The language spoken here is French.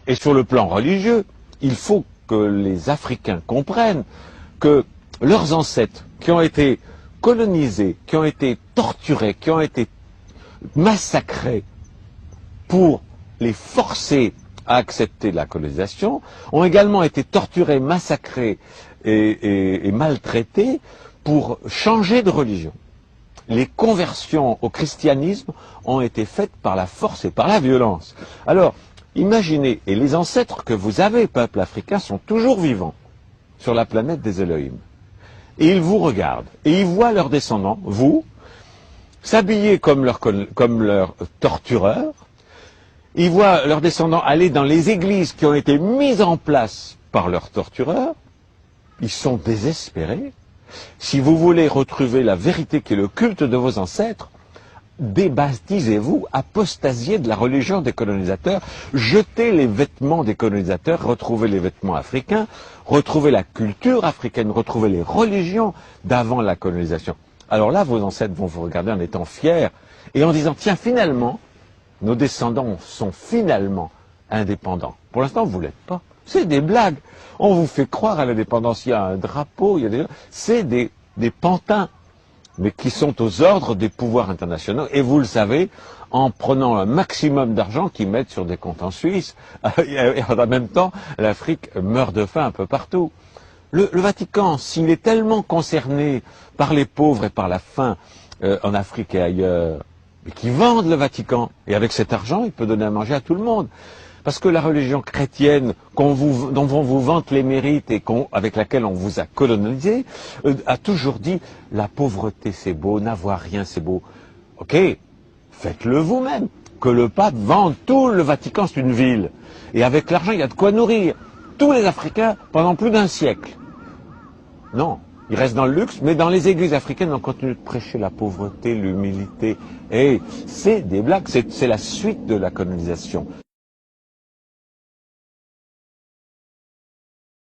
Et sur le plan religieux, il faut que les Africains comprennent que leurs ancêtres qui ont été colonisés, qui ont été torturés, qui ont été massacrés pour les forcer à accepter la colonisation, ont également été torturés, massacrés et maltraités pour changer de religion. Les conversions au christianisme ont été faites par la force et par la violence. Alors, imaginez, et les ancêtres que vous avez, peuple africain, sont toujours vivants sur la planète des Elohim. Et ils vous regardent, et ils voient leurs descendants, vous, s'habiller comme leurs tortureurs. Ils voient leurs descendants aller dans les églises qui ont été mises en place par leurs tortureurs. Ils sont désespérés. Si vous voulez retrouver la vérité qui est le culte de vos ancêtres, débaptisez-vous, apostasiez de la religion des colonisateurs, jetez les vêtements des colonisateurs, retrouvez les vêtements africains, retrouvez la culture africaine, retrouvez les religions d'avant la colonisation. Alors là, vos ancêtres vont vous regarder en étant fiers et en disant, tiens, finalement, nos descendants sont finalement indépendants. Pour l'instant, vous ne l'êtes pas. C'est des blagues. On vous fait croire à l'indépendance. Il y a un drapeau, il y a des... C'est des pantins, mais qui sont aux ordres des pouvoirs internationaux. Et vous le savez, en prenant un maximum d'argent qu'ils mettent sur des comptes en Suisse. Et en même temps, l'Afrique meurt de faim un peu partout. Le Vatican, s'il est tellement concerné par les pauvres et par la faim en Afrique et ailleurs, mais qui vendent le Vatican, et avec cet argent, il peut donner à manger à tout le monde. Parce que la religion chrétienne dont on vous vante les mérites et avec laquelle on vous a colonisé, a toujours dit la pauvreté c'est beau, n'avoir rien c'est beau. Ok, faites-le vous-même. Que le pape vende tout le Vatican, c'est une ville. Et avec l'argent, il y a de quoi nourrir tous les Africains pendant plus d'un siècle. Non, ils restent dans le luxe, mais dans les églises africaines, on continue de prêcher la pauvreté, l'humilité. Et c'est des blagues, c'est la suite de la colonisation.